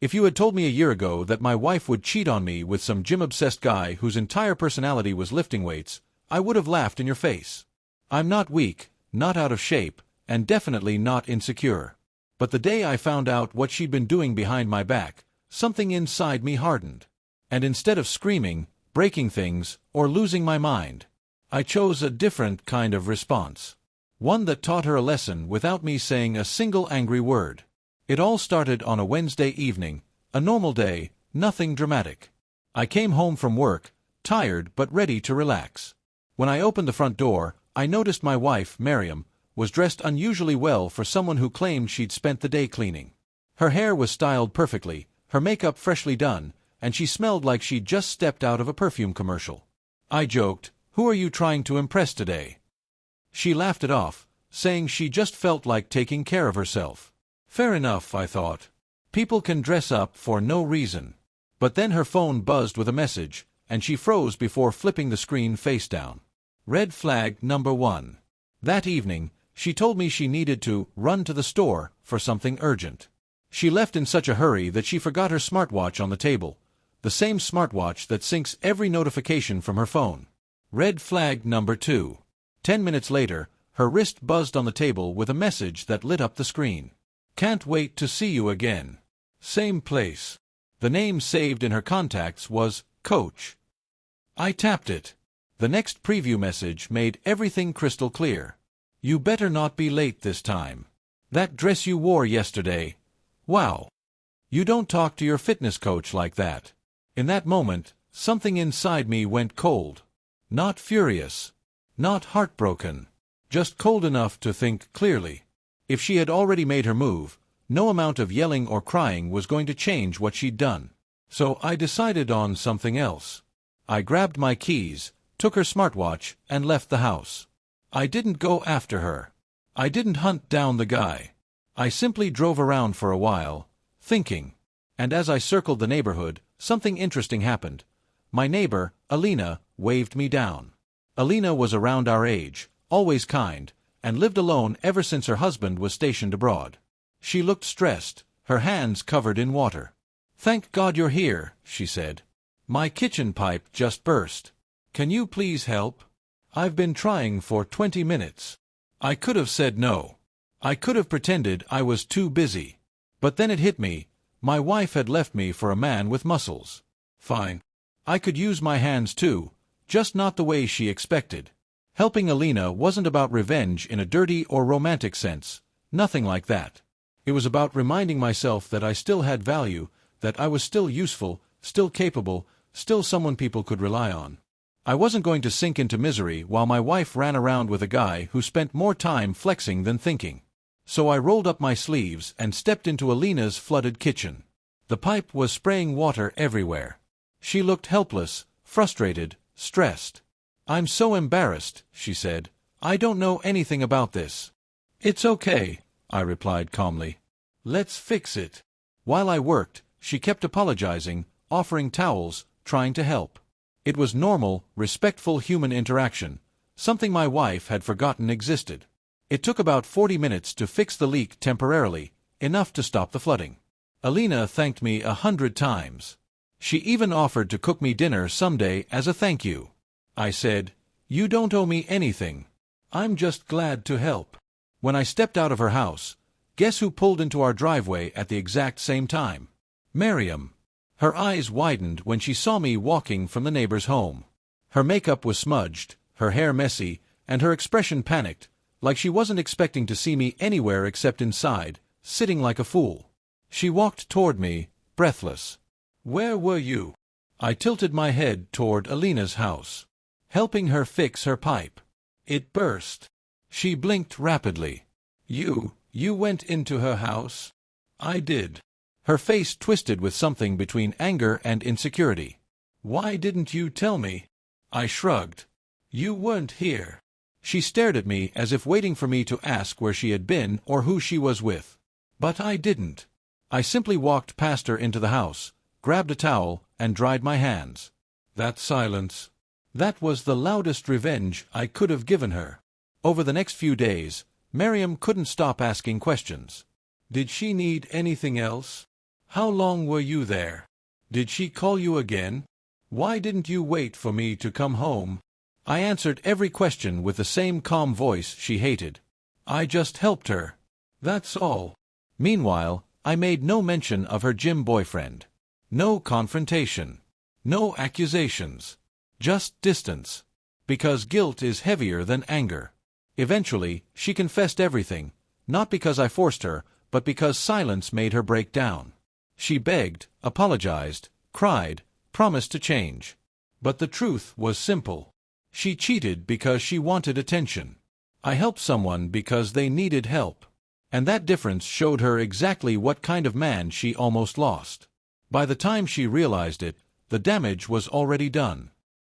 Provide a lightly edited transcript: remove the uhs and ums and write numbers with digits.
If you had told me a year ago that my wife would cheat on me with some gym-obsessed guy whose entire personality was lifting weights, I would have laughed in your face. I'm not weak, not out of shape, and definitely not insecure. But the day I found out what she'd been doing behind my back, something inside me hardened. And instead of screaming, breaking things, or losing my mind, I chose a different kind of response. One that taught her a lesson without me saying a single angry word. It all started on a Wednesday evening, a normal day, nothing dramatic. I came home from work, tired but ready to relax. When I opened the front door, I noticed my wife, Miriam, was dressed unusually well for someone who claimed she'd spent the day cleaning. Her hair was styled perfectly, her makeup freshly done, and she smelled like she'd just stepped out of a perfume commercial. I joked, "Who are you trying to impress today?" She laughed it off, saying she just felt like taking care of herself. Fair enough, I thought. People can dress up for no reason. But then her phone buzzed with a message, and she froze before flipping the screen face down. Red flag number 1. That evening, she told me she needed to run to the store for something urgent. She left in such a hurry that she forgot her smartwatch on the table, the same smartwatch that syncs every notification from her phone. Red flag number 2. 10 minutes later, her wrist buzzed on the table with a message that lit up the screen. Can't wait to see you again. Same place. The name saved in her contacts was Coach. I tapped it. The next preview message made everything crystal clear. You better not be late this time. That dress you wore yesterday. Wow. You don't talk to your fitness coach like that. In that moment, something inside me went cold. Not furious. Not heartbroken. Just cold enough to think clearly. If she had already made her move, no amount of yelling or crying was going to change what she'd done. So I decided on something else. I grabbed my keys, took her smartwatch, and left the house. I didn't go after her. I didn't hunt down the guy. I simply drove around for a while, thinking. And as I circled the neighborhood, something interesting happened. My neighbor, Alina, waved me down. Alina was around our age, always kind, and lived alone ever since her husband was stationed abroad. She looked stressed, her hands covered in water. "Thank God you're here," she said. "My kitchen pipe just burst. Can you please help? I've been trying for 20 minutes. I could have said no. I could have pretended I was too busy. But then it hit me, my wife had left me for a man with muscles. Fine. I could use my hands too, just not the way she expected. Helping Alina wasn't about revenge in a dirty or romantic sense, nothing like that. It was about reminding myself that I still had value, that I was still useful, still capable, still someone people could rely on. I wasn't going to sink into misery while my wife ran around with a guy who spent more time flexing than thinking. So I rolled up my sleeves and stepped into Alina's flooded kitchen. The pipe was spraying water everywhere. She looked helpless, frustrated, stressed. "I'm so embarrassed," she said. "I don't know anything about this." "It's okay," I replied calmly. "Let's fix it." While I worked, she kept apologizing, offering towels, trying to help. It was normal, respectful human interaction, something my wife had forgotten existed. It took about 40 minutes to fix the leak temporarily, enough to stop the flooding. Alina thanked me 100 times. She even offered to cook me dinner someday as a thank you. I said, "You don't owe me anything. I'm just glad to help." When I stepped out of her house, guess who pulled into our driveway at the exact same time? Miriam. Her eyes widened when she saw me walking from the neighbor's home. Her makeup was smudged, her hair messy, and her expression panicked, like she wasn't expecting to see me anywhere except inside, sitting like a fool. She walked toward me, breathless. "Where were you?" I tilted my head toward Alina's house, helping her fix her pipe. "It burst." She blinked rapidly. You went into her house?" "I did." Her face twisted with something between anger and insecurity. "Why didn't you tell me?" I shrugged. "You weren't here." She stared at me as if waiting for me to ask where she had been or who she was with. But I didn't. I simply walked past her into the house, grabbed a towel, and dried my hands. That silence. That was the loudest revenge I could have given her. Over the next few days, Miriam couldn't stop asking questions. Did she need anything else? How long were you there? Did she call you again? Why didn't you wait for me to come home? I answered every question with the same calm voice she hated. I just helped her. That's all. Meanwhile, I made no mention of her gym boyfriend. No confrontation. No accusations. Just distance. Because guilt is heavier than anger. Eventually, she confessed everything, not because I forced her, but because silence made her break down. She begged, apologized, cried, promised to change. But the truth was simple. She cheated because she wanted attention. I helped someone because they needed help. And that difference showed her exactly what kind of man she almost lost. By the time she realized it, the damage was already done.